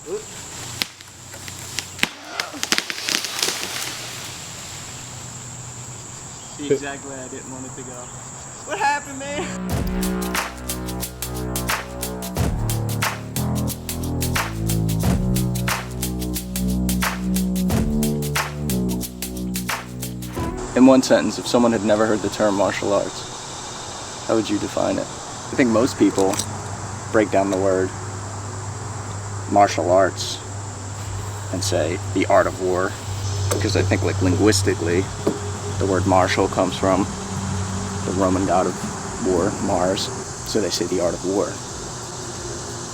The exact way I didn't want it to go. What happened, man? In one sentence, if someone had never heard the term martial arts, how would you define it? I think most people break down the word martial arts and say the art of war, because I think, like, linguistically, the word martial comes from the Roman god of war, Mars, so they say the art of war.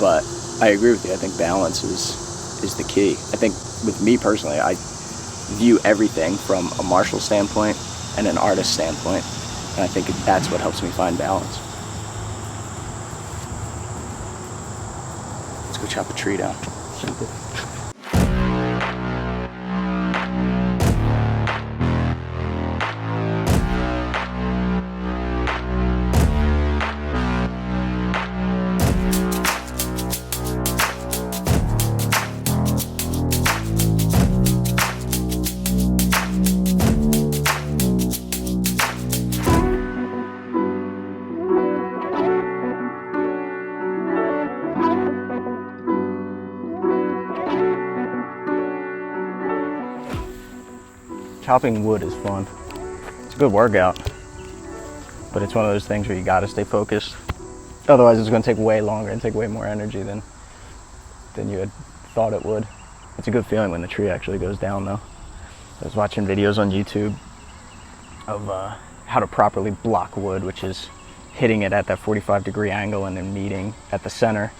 But I agree with you. I think balance is the key. I think with me personally, I view everything from a martial standpoint and an artist standpoint, and I think that's what helps me find balance. Let's go chop a tree down. Chopping wood is fun. It's a good workout, but it's one of those things where you gotta stay focused. Otherwise, it's gonna take way longer and take way more energy than you had thought it would. It's a good feeling when the tree actually goes down, though. I was watching videos on YouTube of how to properly block wood, which is hitting it at that 45-degree angle and then meeting at the center.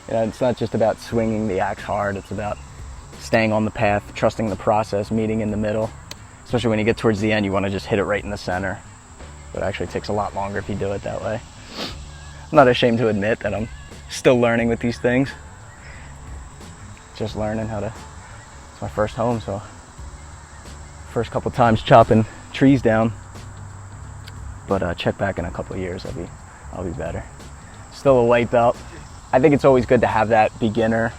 You know, it's not just about swinging the axe hard, it's about staying on the path, trusting the process, meeting in the middle. Especially when you get towards the end, you want to just hit it right in the center. But it actually takes a lot longer if you do it that way. I'm not ashamed to admit that I'm still learning with these things. Just learning how to, it's my first home, so first couple times chopping trees down. But check back in a couple of years, I'll be better. Still a white belt. I think it's always good to have that beginner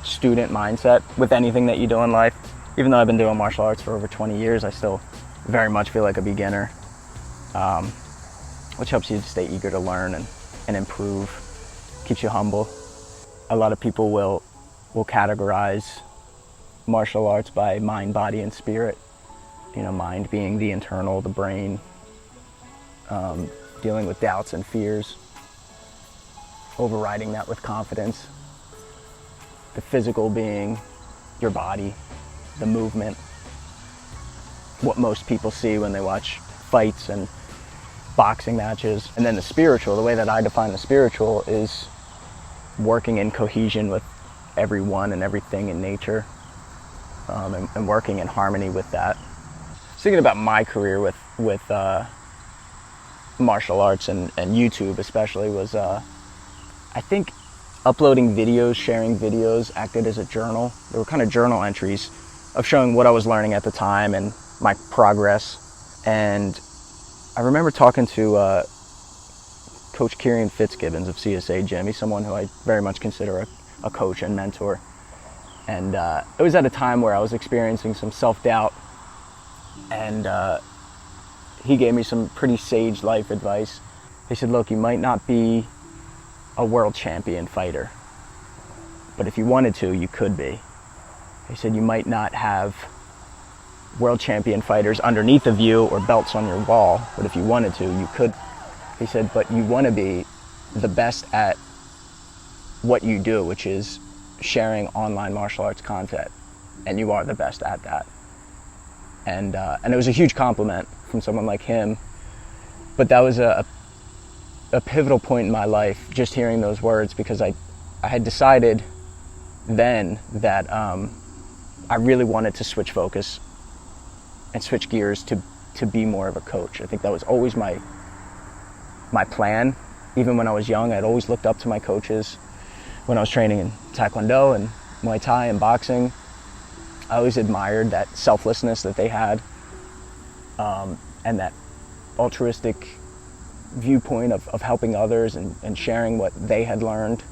student mindset with anything that you do in life. Even though I've been doing martial arts for over 20 years, I still very much feel like a beginner, which helps you to stay eager to learn and improve, keeps you humble. A lot of people will categorize martial arts by mind, body, and spirit. You know, mind being the internal, the brain, dealing with doubts and fears, overriding that with confidence. The physical being your body, the movement, what most people see when they watch fights and boxing matches. And then the spiritual, the way that I define the spiritual is working in cohesion with everyone and everything in nature, and working in harmony with that. Thinking about my career with martial arts and YouTube especially was, I think uploading videos, sharing videos acted as a journal. They were kind of journal entries of showing what I was learning at the time and my progress. And I remember talking to Coach Kieran Fitzgibbons of CSA Gym. He's someone who I very much consider a coach and mentor. And it was at a time where I was experiencing some self-doubt, and he gave me some pretty sage life advice. He said, look, you might not be a world champion fighter, but if you wanted to, you could be. He said, you might not have world champion fighters underneath of you or belts on your wall, but if you wanted to, you could. He said, but you want to be the best at what you do, which is sharing online martial arts content, and you are the best at that. And it was a huge compliment from someone like him, but that was a pivotal point in my life, just hearing those words, because I had decided then that I really wanted to switch focus and switch gears to be more of a coach. I think that was always my plan. Even when I was young, I'd always looked up to my coaches. When I was training in Taekwondo and Muay Thai and boxing, I always admired that selflessness that they had, and that altruistic viewpoint of helping others and sharing what they had learned.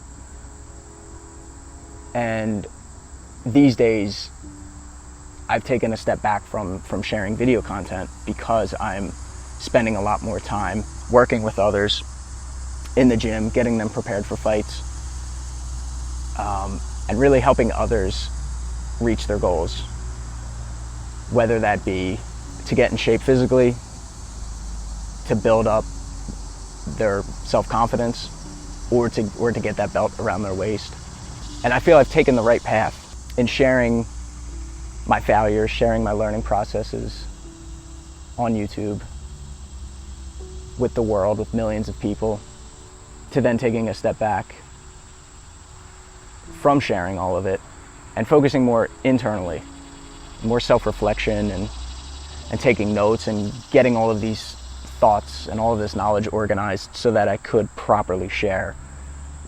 And these days I've taken a step back from sharing video content because I'm spending a lot more time working with others in the gym, getting them prepared for fights, and really helping others reach their goals, whether that be to get in shape physically, to build up their self-confidence, or to get that belt around their waist. And I feel I've taken the right path in sharing my failures, sharing my learning processes on YouTube with the world, with millions of people, to then taking a step back from sharing all of it and focusing more internally, more self-reflection and taking notes and getting all of these thoughts and all of this knowledge organized so that I could properly share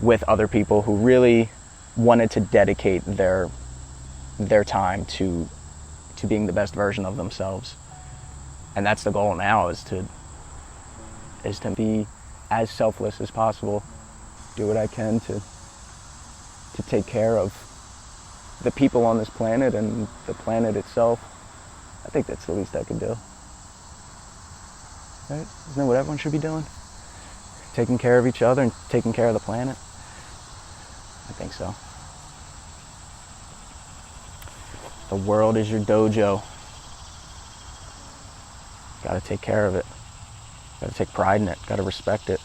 with other people who really wanted to dedicate their time to being the best version of themselves. And that's the goal now, is to be as selfless as possible, do what I can to take care of the people on this planet and the planet itself. I think that's the least I could do. Right? Isn't that what everyone should be doing? Taking care of each other and taking care of the planet? I think so. The world is your dojo. Gotta take care of it. Gotta take pride in it. Gotta respect it.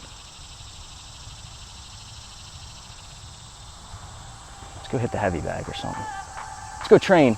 Let's go hit the heavy bag or something. Let's go train.